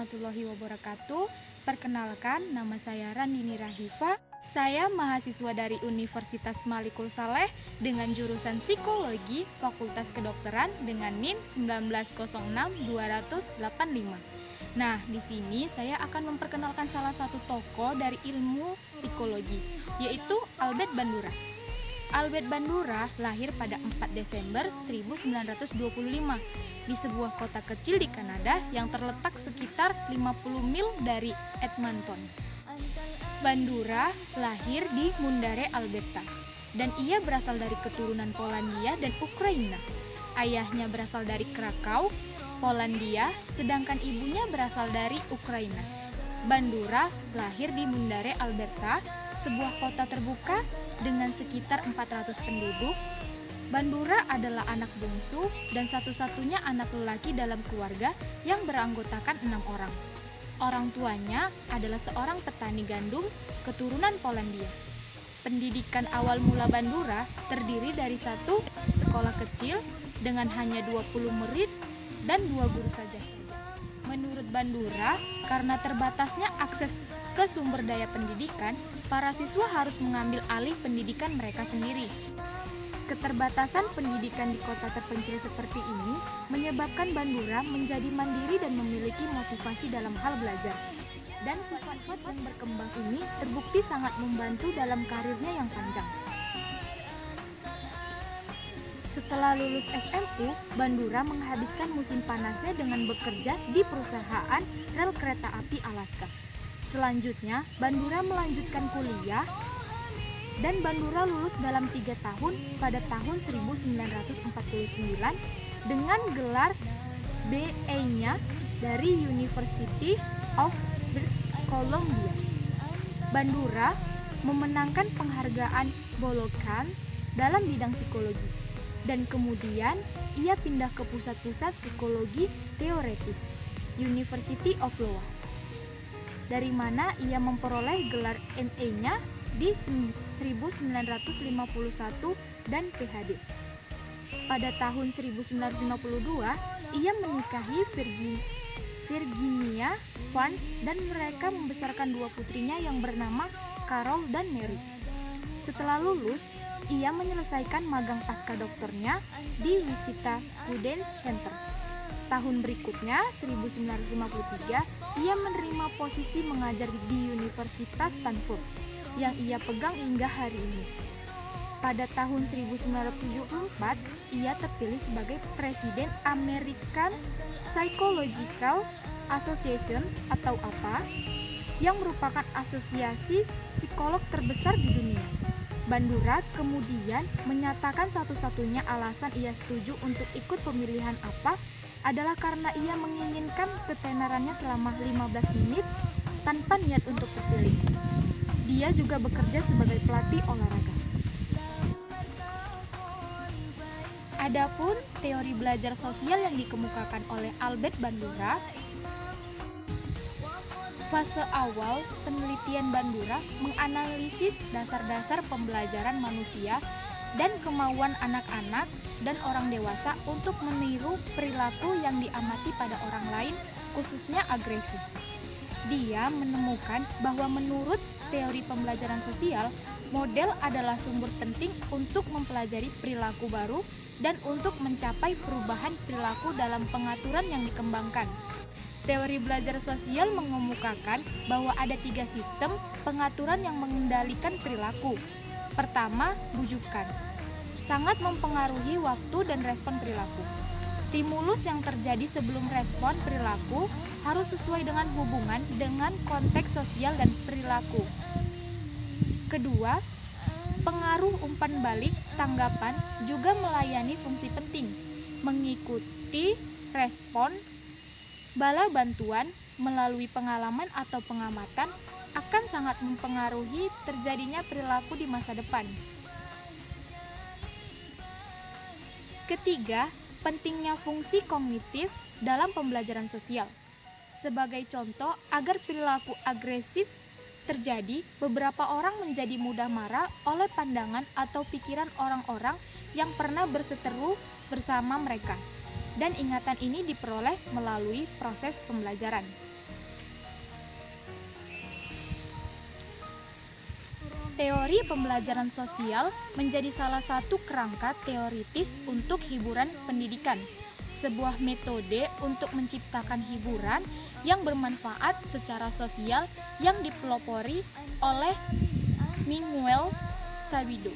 warahmatullahi wabarakatuh. Perkenalkan, nama saya Randini Rahifa. Saya mahasiswa dari Universitas Malikul Saleh dengan jurusan Psikologi, Fakultas Kedokteran dengan NIM 1906285. Nah, di sini saya akan memperkenalkan salah satu tokoh dari ilmu psikologi, yaitu Albert Bandura. Albert Bandura lahir pada 4 Desember 1925 di sebuah kota kecil di Kanada yang terletak sekitar 50 mil dari Edmonton. Bandura lahir di Mundare, Alberta, dan ia berasal dari keturunan Polandia dan Ukraina. Ayahnya berasal dari Krakow, Polandia, sedangkan ibunya berasal dari Ukraina. Bandura lahir di Mundare, Alberta, sebuah kota terbuka dengan sekitar 400 penduduk. Bandura adalah anak bungsu dan satu-satunya anak lelaki dalam keluarga yang beranggotakan 6 orang. Orang tuanya adalah seorang petani gandum keturunan Polandia. Pendidikan awal mula Bandura terdiri dari satu sekolah kecil dengan hanya 20 murid dan 2 guru saja. Menurut Bandura, karena terbatasnya akses ke sumber daya pendidikan, para siswa harus mengambil alih pendidikan mereka sendiri. Keterbatasan pendidikan di kota terpencil seperti ini menyebabkan Bandura menjadi mandiri dan memiliki motivasi dalam hal belajar. Dan sifat-sifat yang berkembang ini terbukti sangat membantu dalam karirnya yang panjang. Setelah lulus SMU, Bandura menghabiskan musim panasnya dengan bekerja di perusahaan rel kereta api Alaska. Selanjutnya, Bandura melanjutkan kuliah dan Bandura lulus dalam 3 tahun pada tahun 1949 dengan gelar BA-nya dari University of British Columbia. Bandura memenangkan penghargaan Bolokan dalam bidang psikologi, dan kemudian ia pindah ke pusat-pusat psikologi teoretis University of Iowa, dari mana ia memperoleh gelar MA-nya di 1951 dan PhD. Pada tahun 1952, ia menikahi Virginia Vance dan mereka membesarkan 2 putrinya yang bernama Carol dan Mary. Setelah lulus, ia menyelesaikan magang pasca doktornya di Wichita Wooden Center. Tahun berikutnya, 1953, ia menerima posisi mengajar di Universitas Stanford yang ia pegang hingga hari ini. Pada tahun 1974, ia terpilih sebagai Presiden American Psychological Association atau APA, yang merupakan asosiasi psikolog terbesar di dunia. Bandura kemudian menyatakan satu-satunya alasan ia setuju untuk ikut pemilihan APA adalah karena ia menginginkan ketenarannya selama 15 menit tanpa niat untuk terpilih. Dia juga bekerja sebagai pelatih olahraga. Adapun teori belajar sosial yang dikemukakan oleh Albert Bandura, fase awal penelitian Bandura menganalisis dasar-dasar pembelajaran manusia dan kemauan anak-anak dan orang dewasa untuk meniru perilaku yang diamati pada orang lain, khususnya agresi. Dia menemukan bahwa menurut teori pembelajaran sosial, model adalah sumber penting untuk mempelajari perilaku baru dan untuk mencapai perubahan perilaku dalam pengaturan yang dikembangkan. Teori belajar sosial mengemukakan bahwa ada 3 sistem pengaturan yang mengendalikan perilaku. Pertama, bujukan. Sangat mempengaruhi waktu dan respon perilaku. Stimulus yang terjadi sebelum respon perilaku harus sesuai dengan hubungan dengan konteks sosial dan perilaku. Kedua, pengaruh umpan balik tanggapan juga melayani fungsi penting. Mengikuti respon bala bantuan melalui pengalaman atau pengamatan akan sangat mempengaruhi terjadinya perilaku di masa depan. Ketiga, pentingnya fungsi kognitif dalam pembelajaran sosial. Sebagai contoh, agar perilaku agresif terjadi, beberapa orang menjadi mudah marah oleh pandangan atau pikiran orang-orang yang pernah berseteru bersama mereka. Dan ingatan ini diperoleh melalui proses pembelajaran. Teori pembelajaran sosial menjadi salah satu kerangka teoritis untuk hiburan pendidikan, sebuah metode untuk menciptakan hiburan yang bermanfaat secara sosial yang dipelopori oleh Miguel Sabido.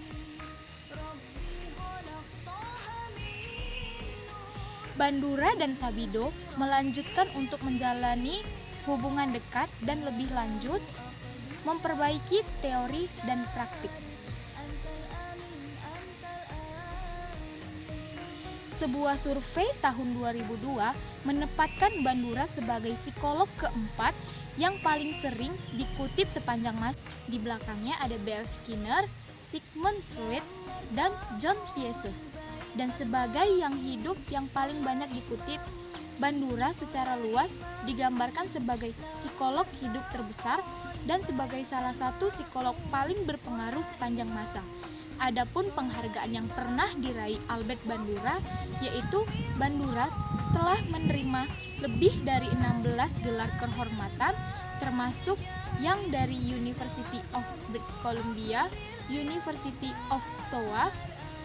Bandura dan Sabido melanjutkan untuk menjalani hubungan dekat dan lebih lanjut memperbaiki teori dan praktik. Sebuah survei tahun 2002 menempatkan Bandura sebagai psikolog keempat yang paling sering dikutip sepanjang masa. Di belakangnya ada B.F. Skinner, Sigmund Freud, dan John Piaget. Dan sebagai yang hidup yang paling banyak dikutip, Bandura secara luas digambarkan sebagai psikolog hidup terbesar dan sebagai salah satu psikolog paling berpengaruh sepanjang masa. Adapun penghargaan yang pernah diraih Albert Bandura, yaitu Bandura telah menerima lebih dari 16 gelar kehormatan, termasuk yang dari University of British Columbia, University of Ottawa,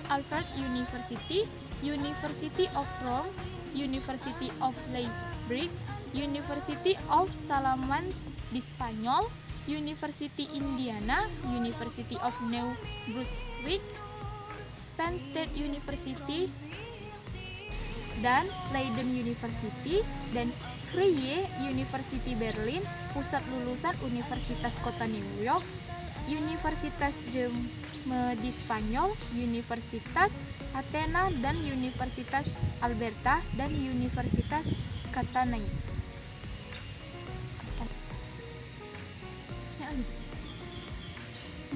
Harvard University, University of Rome, University of Leipzig, University of Salamanca di Spanyol, University Indiana, University of New Brunswick, Penn State University, dan Leiden University, dan Vrije University Berlin, pusat lulusan Universitas Kota New York, Universitas Jaume di Spanyol, Universitas Athena dan Universitas Alberta, dan Universitas Catania.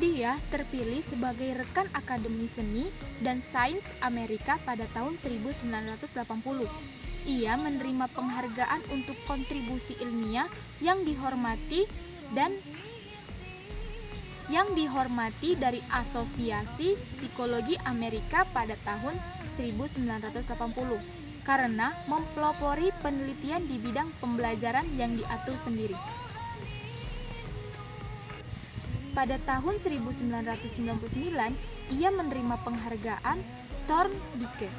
Dia terpilih sebagai rekan Akademi Seni dan Sains Amerika pada tahun 1980. Ia menerima penghargaan untuk kontribusi ilmiah yang dihormati dari Asosiasi Psikologi Amerika pada tahun 1980 karena mempelopori penelitian di bidang pembelajaran yang diatur sendiri. Pada tahun 1999, ia menerima penghargaan Thorndike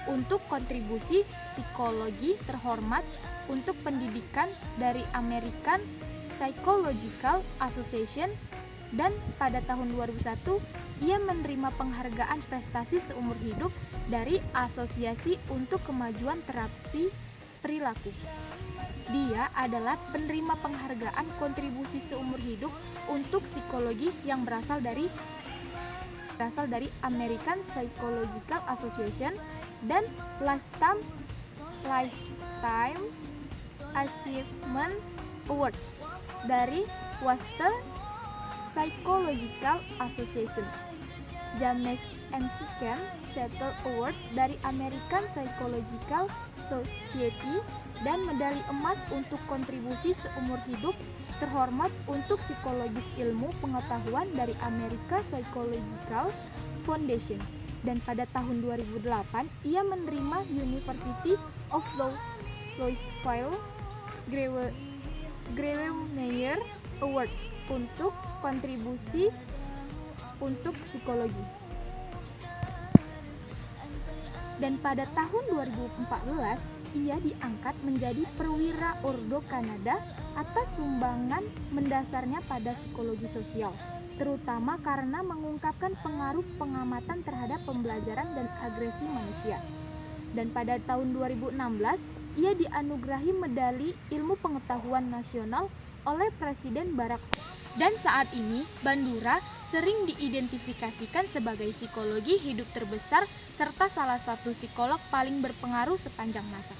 untuk kontribusi psikologi terhormat untuk pendidikan dari American Psychological Association, dan pada tahun 2001, ia menerima penghargaan prestasi seumur hidup dari Asosiasi untuk Kemajuan Terapi Perilaku. Dia adalah penerima penghargaan kontribusi seumur hidup untuk psikologi yang berasal dari American Psychological Association dan Lifetime Achievement Award dari Western Psychological Association, James McCann Settle Award dari American Psychological Society, dan medali emas untuk kontribusi seumur hidup terhormat untuk psikologis ilmu pengetahuan dari American Psychological Foundation. Dan pada tahun 2008, ia menerima University of Louisville Grawemeyer Award untuk kontribusi untuk psikologi. Dan pada tahun 2014, ia diangkat menjadi perwira Ordo Kanada atas sumbangan mendasarnya pada psikologi sosial, terutama karena mengungkapkan pengaruh pengamatan terhadap pembelajaran dan agresi manusia. Dan pada tahun 2016, ia dianugerahi medali Ilmu Pengetahuan Nasional oleh Presiden Barack Obama. Dan saat ini, Bandura sering diidentifikasikan sebagai psikologi hidup terbesar serta salah satu psikolog paling berpengaruh sepanjang masa.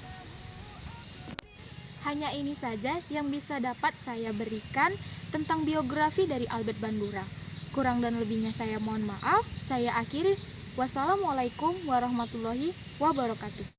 Hanya ini saja yang bisa dapat saya berikan tentang biografi dari Albert Bandura. Kurang dan lebihnya saya mohon maaf. Saya akhiri. Wassalamualaikum warahmatullahi wabarakatuh.